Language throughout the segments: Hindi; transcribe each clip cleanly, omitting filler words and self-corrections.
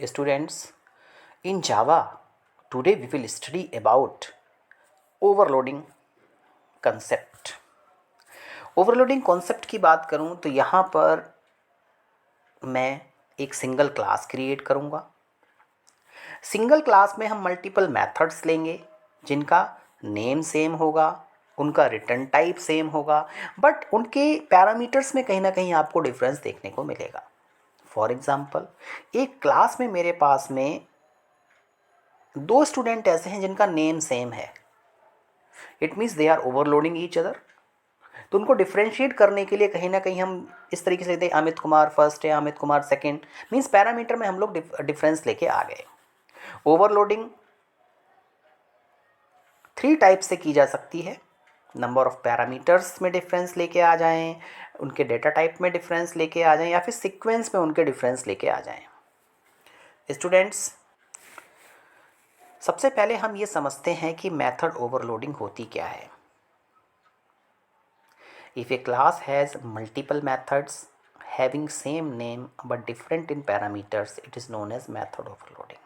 Students, in Java, today we will study about overloading concept. Overloading concept की बात करूं तो यहाँ पर मैं एक सिंगल क्लास क्रिएट करूँगा। सिंगल क्लास में हम मल्टीपल मेथड्स लेंगे जिनका नेम सेम होगा, उनका रिटर्न टाइप सेम होगा, बट उनके पैरामीटर्स में कहीं ना कहीं आपको डिफरेंस देखने को मिलेगा। फॉर एग्ज़ाम्पल, एक क्लास में मेरे पास में दो स्टूडेंट ऐसे हैं जिनका नेम सेम है। It means they are overloading each other. तो उनको डिफ्रेंशिएट करने के लिए कहीं ना कहीं हम इस तरीके से दें, अमित कुमार फर्स्ट है, Amit Kumar second, means parameter में हम लोग डिफरेंस लेके आ गए। ओवरलोडिंग थ्री टाइप से की जा सकती है। नंबर ऑफ पैरामीटर्स में डिफरेंस लेके आ जाएं, उनके डेटा टाइप में डिफरेंस लेके आ जाएं, या फिर सीक्वेंस में उनके डिफरेंस लेके आ जाएं। स्टूडेंट्स, सबसे पहले हम ये समझते हैं कि मेथड ओवरलोडिंग होती क्या है। If a class has multiple methods having same name but different in parameters, it is known as method overloading.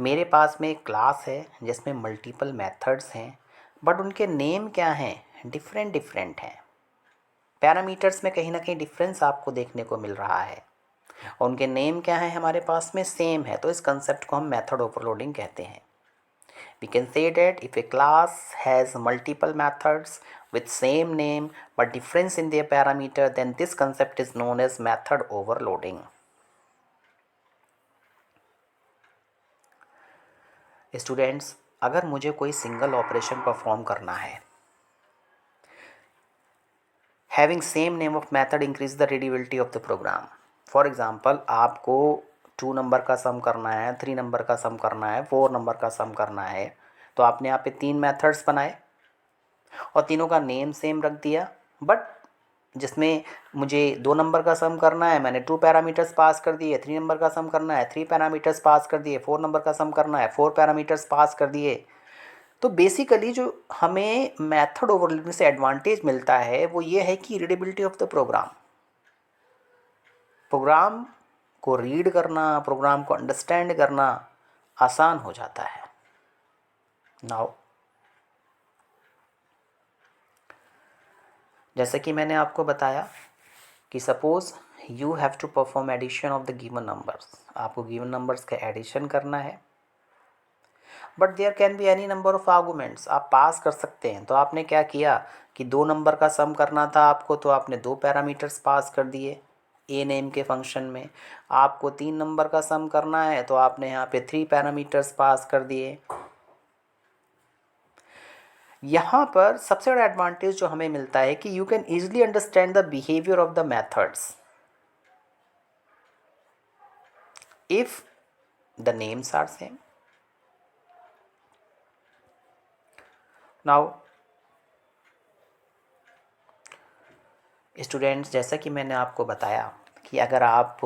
मेरे पास में एक क्लास है जिसमें मल्टीपल मेथड्स हैं बट उनके नेम क्या हैं, डिफरेंट हैं। पैरामीटर्स में कहीं ना कहीं डिफरेंस आपको देखने को मिल रहा है और उनके नेम क्या है, हमारे पास में सेम है। तो इस कंसेप्ट को हम मेथड ओवरलोडिंग कहते हैं। We can say that if a class has multiple methods with same name but difference in their parameter, then this concept is known as method overloading. Students, अगर मुझे कोई सिंगल ऑपरेशन परफॉर्म करना है, having same name of method increase the readability of the program. For example, आपको 2 नंबर का सम करना है, 3 नंबर का सम करना है, 4 नंबर का सम करना है, तो आपने यहाँ पे 3 मेथड्स बनाए और तीनों का नेम सेम रख दिया। बट जिसमें मुझे 2 नंबर का सम करना है, मैंने 2 पैरामीटर्स पास कर दिए। 3 नंबर का सम करना है, 3 पैरामीटर्स पास कर दिए। 4 नंबर का सम करना है, 4 पैरामीटर्स पास कर दिए। तो बेसिकली जो हमें मेथड ओवरलोडिंग से एडवांटेज मिलता है वो ये है कि रीडेबिलिटी ऑफ द प्रोग्राम को रीड करना, प्रोग्राम को अंडरस्टैंड करना आसान हो जाता है। नाउ, जैसे कि मैंने आपको बताया कि suppose you have to perform addition of the given numbers. आपको गिवन नंबर्स का एडिशन करना है, but there can be any number of arguments. आप पास कर सकते हैं। तो आपने क्या किया कि 2 नंबर का सम करना था आपको, तो आपने 2 पैरामीटर्स पास कर दिए ए नेम के फंक्शन में। आपको 3 नंबर का सम करना है तो आपने यहाँ पे 3 पैरामीटर्स पास कर दिए। यहाँ पर सबसे बड़ा एडवांटेज जो हमें मिलता है कि you can easily understand the behaviour of the methods if the names are same. Now students, जैसा कि मैंने आपको बताया कि अगर आप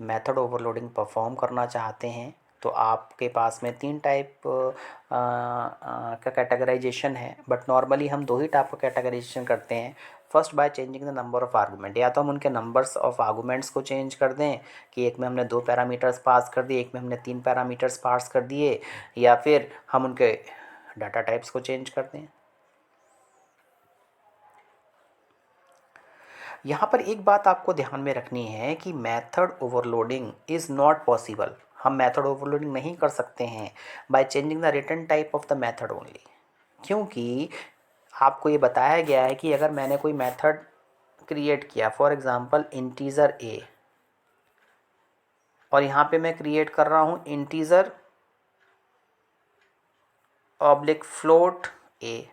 मेथड ओवरलोडिंग परफॉर्म करना चाहते हैं तो आपके पास में 3 टाइप का कैटेगराइजेशन है, बट नॉर्मली हम 2 ही टाइप का कैटेगराइजेशन करते हैं। First, by changing the number of argument. या तो हम उनके नंबर्स ऑफ आर्गूमेंट्स को चेंज कर दें कि एक में हमने 2 पैरामीटर्स पास कर दिए, एक में हमने 3 पैरामीटर्स पास कर दिए, या फिर हम उनके डाटा टाइप्स को चेंज कर दें। यहाँ पर एक बात आपको ध्यान में रखनी है कि method overloading is not possible. हम मेथड ओवरलोडिंग नहीं कर सकते हैं by changing the return type of the method only, क्योंकि आपको ये बताया गया है कि अगर मैंने कोई मेथड क्रिएट किया, फॉर एग्जांपल इंटीजर ए, और यहाँ पे मैं क्रिएट कर रहा हूँ इंटीजर ऑब्लिक फ्लोट ए,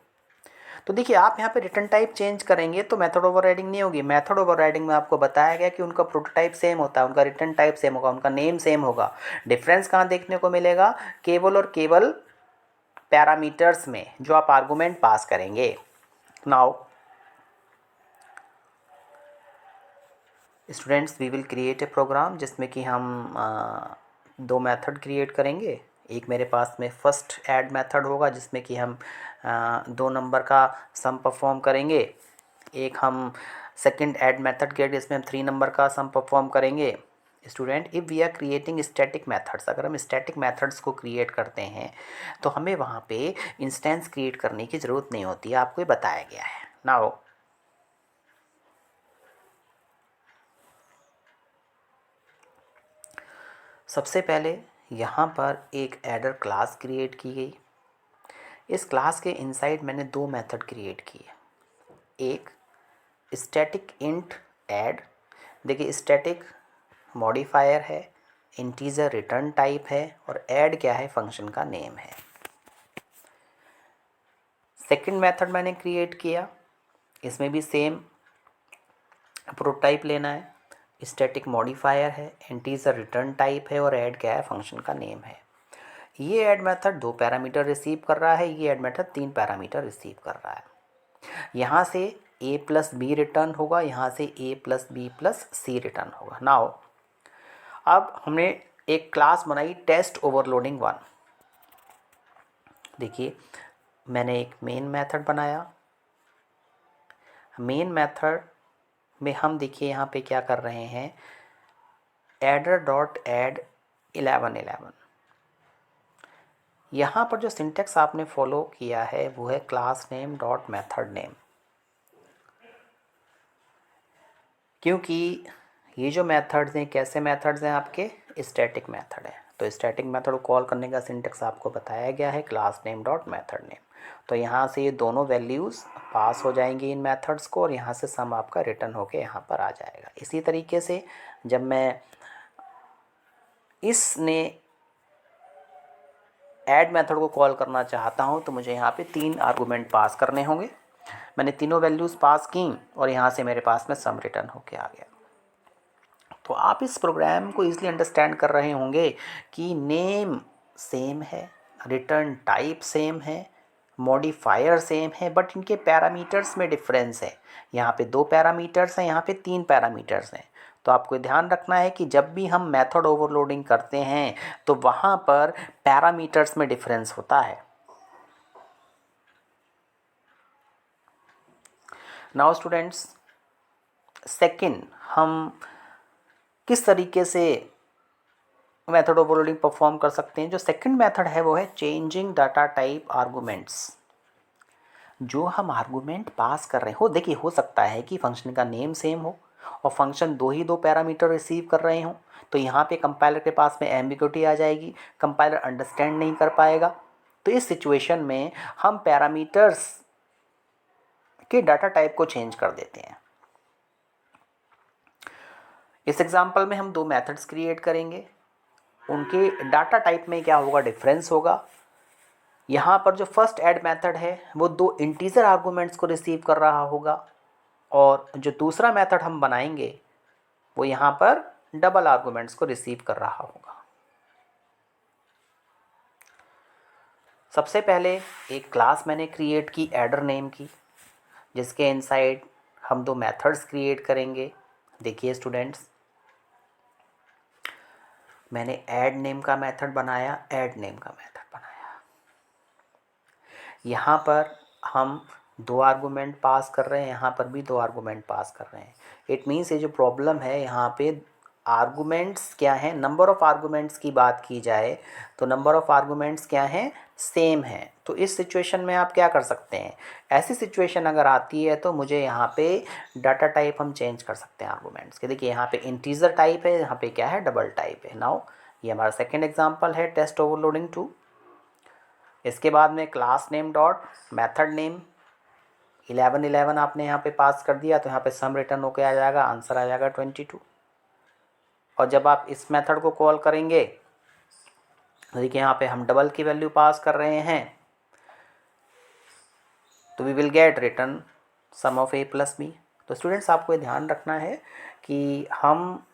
तो देखिए आप यहाँ पे रिटर्न टाइप चेंज करेंगे तो मेथड ओवरराइडिंग नहीं होगी। मेथड ओवरराइडिंग में आपको बताया गया कि उनका प्रोटोटाइप सेम होता है, उनका रिटर्न टाइप सेम होगा, उनका नेम सेम होगा। डिफरेंस कहाँ देखने को मिलेगा? केवल और केवल पैरामीटर्स में जो आप आर्गूमेंट पास करेंगे। Now students, we will create a program जिसमें कि हम 2 मेथड क्रिएट करेंगे। एक मेरे पास में फर्स्ट ऐड मेथड होगा जिसमें कि हम 2 नंबर का सम परफॉर्म करेंगे। एक हम सेकंड ऐड मेथड के जिसमें हम 3 नंबर का सम परफॉर्म करेंगे। Student, if we are creating static methods, अगर हम स्टैटिक मेथड्स को क्रिएट करते हैं तो हमें वहाँ पे इंस्टेंस क्रिएट करने की ज़रूरत नहीं होती है, आपको ये बताया गया है। नाउ सबसे पहले यहाँ पर एक एडर क्लास क्रिएट की गई। इस क्लास के इनसाइड मैंने दो मेथड क्रिएट किए। एक स्टैटिक इंट ऐड, देखिए स्टैटिक मॉडिफायर है, इंटीजर रिटर्न टाइप है, और ऐड क्या है, फंक्शन का नेम है। सेकंड मेथड मैंने क्रिएट किया, इसमें भी सेम प्रोटोटाइप लेना है। स्टैटिक मॉडिफायर है, इंटीजर रिटर्न टाइप है, और ऐड क्या है, फंक्शन का नेम है। ये ऐड मेथड 2 पैरामीटर रिसीव कर रहा है, ये ऐड मेथड 3 पैरामीटर रिसीव कर रहा है। यहाँ से a प्लस बी रिटर्न होगा, यहाँ से a plus B plus C return होगा। नाउ अब हमने एक क्लास बनाई टेस्ट ओवरलोडिंग 1। देखिए मैंने एक मेन मेथड बनाया। मेन मेथड में हम देखिए यहाँ पे क्या कर रहे हैं, एडर डॉट एड 1111। यहाँ पर जो सिंटेक्स आपने फॉलो किया है वो है class name dot method name, क्योंकि ये जो मेथड्स हैं कैसे मेथड्स हैं, आपके स्टैटिक मेथड है। तो स्टैटिक मेथड को कॉल करने का सिंटेक्स आपको बताया गया है class name dot method name. तो यहाँ से ये दोनों वैल्यूज़ पास हो जाएंगी इन मेथड्स को, और यहाँ से सम आपका रिटर्न होके यहाँ पर आ जाएगा। इसी तरीके से जब मैं इसने ऐड मेथड को कॉल करना चाहता हूँ तो मुझे यहाँ पे 3 आर्गूमेंट पास करने होंगे। मैंने तीनों वैल्यूज़ पास की और यहाँ से मेरे पास में सम रिटर्न होके आ गया। तो आप इस प्रोग्राम को ईजिली अंडरस्टैंड कर रहे होंगे कि नेम सेम है, रिटर्न टाइप सेम है, मॉडिफायर सेम है, बट इनके पैरामीटर्स में डिफरेंस है। यहाँ पे 2 पैरामीटर्स हैं, यहाँ पे 3 पैरामीटर्स हैं। तो आपको ध्यान रखना है कि जब भी हम मेथड ओवरलोडिंग करते हैं तो वहाँ पर पैरामीटर्स में डिफरेंस होता है। नाउ स्टूडेंट्स, सेकंड हम किस तरीके से मेथड ओवरलोडिंग परफॉर्म कर सकते हैं। जो सेकंड मेथड है वो है चेंजिंग डाटा टाइप आर्गूमेंट्स। जो हम आर्गूमेंट पास कर रहे हो, देखिए हो सकता है कि फंक्शन का नेम सेम हो और फंक्शन दो पैरामीटर रिसीव कर रहे हो, तो यहाँ पे कंपाइलर के पास में एम्बिग्युइटी आ जाएगी, कंपाइलर अंडरस्टैंड नहीं कर पाएगा। तो इस सिचुएशन में हम पैरामीटर्स के डाटा टाइप को चेंज कर देते हैं। इस एग्जांपल में हम 2 मेथड्स क्रिएट करेंगे, उनके डाटा टाइप में क्या होगा, डिफरेंस होगा। यहाँ पर जो फर्स्ट ऐड मेथड है वो 2 इंटीजर आर्गूमेंट्स को रिसीव कर रहा होगा, और जो दूसरा मेथड हम बनाएंगे वो यहाँ पर डबल आर्गूमेंट्स को रिसीव कर रहा होगा। सबसे पहले एक क्लास मैंने क्रिएट की एडर नेम की, जिसके इनसाइड हम 2 मेथड्स क्रिएट करेंगे। देखिए स्टूडेंट्स, मैंने ऐड नेम का मेथड बनाया, ऐड नेम का मेथड बनाया। यहाँ पर हम 2 आर्गूमेंट पास कर रहे हैं, यहाँ पर भी 2 आर्गूमेंट पास कर रहे हैं। इट मीन्स ये जो प्रॉब्लम है यहाँ पे आर्गूमेंट्स क्या हैं, नंबर ऑफ़ आर्गूमेंट्स की बात की जाए तो नंबर ऑफ़ आर्गूमेंट्स क्या हैं, सेम है। तो इस सिचुएशन में आप क्या कर सकते हैं, ऐसी सिचुएशन अगर आती है तो मुझे यहाँ पे डाटा टाइप हम चेंज कर सकते हैं आर्गूमेंट्स के। देखिए यहाँ पे इंटीजर टाइप है, यहाँ पे क्या है, डबल टाइप है। नाउ ये हमारा सेकेंड एग्जाम्पल है टेस्ट ओवरलोडिंग 2। इसके बाद में class name dot method name 1111 आपने यहाँ पे पास कर दिया, तो यहाँ पे सम रिटर्न होके आ जाएगा, आंसर आ जाएगा 22। और जब आप इस मेथड को कॉल करेंगे, देखिए यहाँ पे हम डबल की वैल्यू पास कर रहे हैं, तो we will get return sum of a plus B. तो स्टूडेंट्स आपको ये ध्यान रखना है कि हम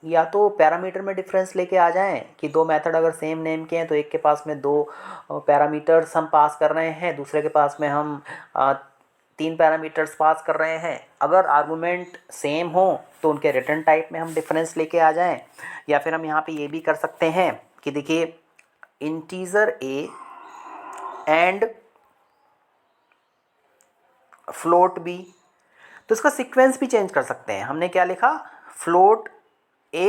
या तो पैरामीटर में डिफरेंस लेके आ जाएं कि 2 मेथड अगर सेम नेम के हैं तो एक के पास में 2 पैरामीटर्स हम पास कर रहे हैं, दूसरे के पास में हम 3 पैरामीटर्स पास कर रहे हैं। अगर आर्गूमेंट सेम हो तो उनके रिटर्न टाइप में हम डिफरेंस लेके आ जाएं, या फिर हम यहाँ पे ये भी कर सकते हैं कि देखिए integer a and float b, तो इसका सीक्वेंस भी चेंज कर सकते हैं। हमने क्या लिखा, फ्लोट a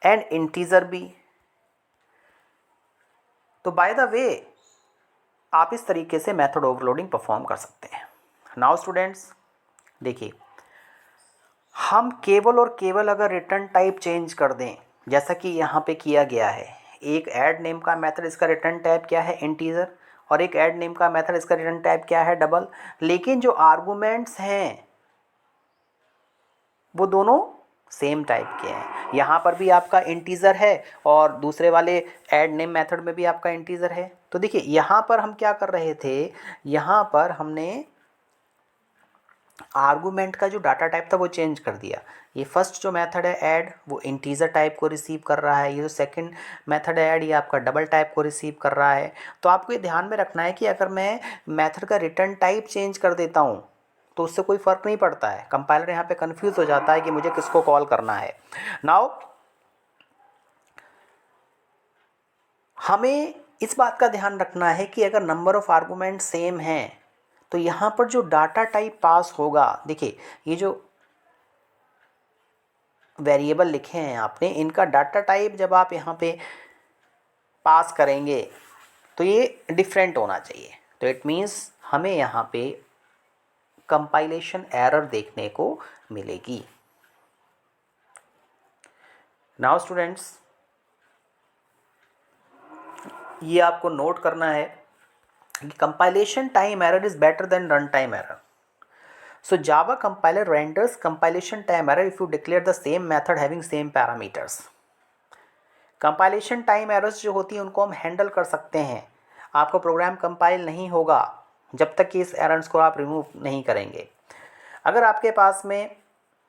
एंड इंटीजर भी। तो बाय द वे आप इस तरीके से मेथड ओवरलोडिंग परफॉर्म कर सकते हैं। नाउ स्टूडेंट्स देखिए, हम केवल और केवल अगर रिटर्न टाइप चेंज कर दें, जैसा कि यहाँ पे किया गया है, एक ऐड नेम का मेथड, इसका रिटर्न टाइप क्या है, इंटीजर, और एक ऐड नेम का मेथड, इसका रिटर्न टाइप क्या है, डबल, लेकिन जो आर्गुमेंट्स हैं वो दोनों सेम टाइप के हैं। यहाँ पर भी आपका इंटीजर है और दूसरे वाले ऐड नेम मेथड में भी आपका इंटीजर है। तो देखिए यहाँ पर हम क्या कर रहे थे, यहाँ पर हमने आर्गुमेंट का जो डाटा टाइप था वो चेंज कर दिया। ये फर्स्ट जो मेथड है ऐड, वो इंटीजर टाइप को रिसीव कर रहा है। ये जो सेकंड मेथड है ऐड, ये आपका डबल टाइप को रिसीव कर रहा है। तो आपको ये ध्यान में रखना है कि अगर मैं मेथड का रिटर्न टाइप चेंज कर देता हूँ तो उससे कोई फ़र्क नहीं पड़ता है। कंपाइलर यहाँ पे कंफ्यूज हो जाता है कि मुझे किसको कॉल करना है। नाउ हमें इस बात का ध्यान रखना है कि अगर नंबर ऑफ़ आर्गूमेंट सेम हैं तो यहाँ पर जो डाटा टाइप पास होगा, देखिए ये जो वेरिएबल लिखे हैं आपने, इनका डाटा टाइप जब आप यहाँ पे पास करेंगे तो ये डिफरेंट होना चाहिए। तो इट मीन्स हमें यहाँ पे कंपाइलेशन एरर देखने को मिलेगी। नाउ स्टूडेंट्स ये आपको नोट करना है कि compilation time error is better than run time error. So Java compiler renders compilation time error if you declare the same method having same parameters. Compilation time errors जो होती हैं उनको हम हैंडल कर सकते हैं। आपका प्रोग्राम कंपाइल नहीं होगा जब तक कि इस एरर्स को आप रिमूव नहीं करेंगे। अगर आपके पास में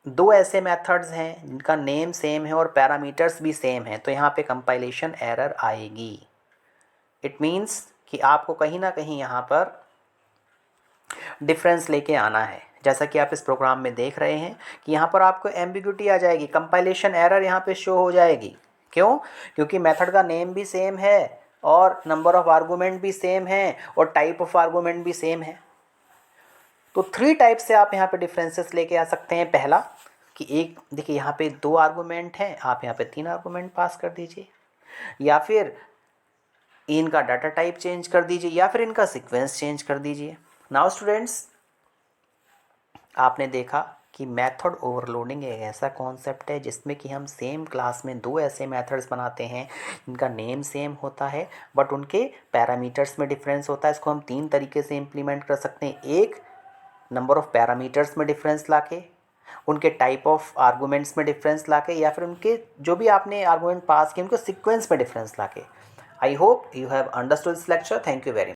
दो ऐसे मेथड्स हैं जिनका नेम सेम है और पैरामीटर्स भी सेम है तो यहाँ पे कंपाइलेशन एरर आएगी। इट मीन्स कि आपको कहीं ना कहीं यहाँ पर डिफरेंस लेके आना है। जैसा कि आप इस प्रोग्राम में देख रहे हैं कि यहाँ पर आपको एम्बिग्यूटी आ जाएगी, कंपाइलेशन एरर यहाँ पे शो हो जाएगी। क्यों? क्योंकि मेथड का नेम भी सेम है और नंबर ऑफ आर्गूमेंट भी सेम है और टाइप ऑफ आर्गूमेंट भी सेम है। तो 3 टाइप से आप यहाँ पे डिफरेंसेस लेके आ सकते हैं। पहला कि एक देखिए यहाँ पे 2 आर्गूमेंट हैं, आप यहाँ पे 3 आर्गूमेंट पास कर दीजिए, या फिर इनका डाटा टाइप चेंज कर दीजिए, या फिर इनका सीक्वेंस चेंज कर दीजिए। नाउ स्टूडेंट्स आपने देखा कि मेथड ओवरलोडिंग एक ऐसा कॉन्सेप्ट है जिसमें कि हम सेम क्लास में 2 ऐसे मेथड्स बनाते हैं जिनका नेम सेम होता है बट उनके पैरामीटर्स में डिफरेंस होता है। इसको हम 3 तरीके से इम्प्लीमेंट कर सकते हैं। एक, नंबर ऑफ़ पैरामीटर्स में डिफरेंस लाके, उनके टाइप ऑफ आर्गूमेंट्स में डिफरेंस लाके, या फिर उनके जो भी आपने आर्गूमेंट पास किए उनके सीक्वेंस में डिफरेंस लाके। I hope you have understood this lecture. Thank you very much.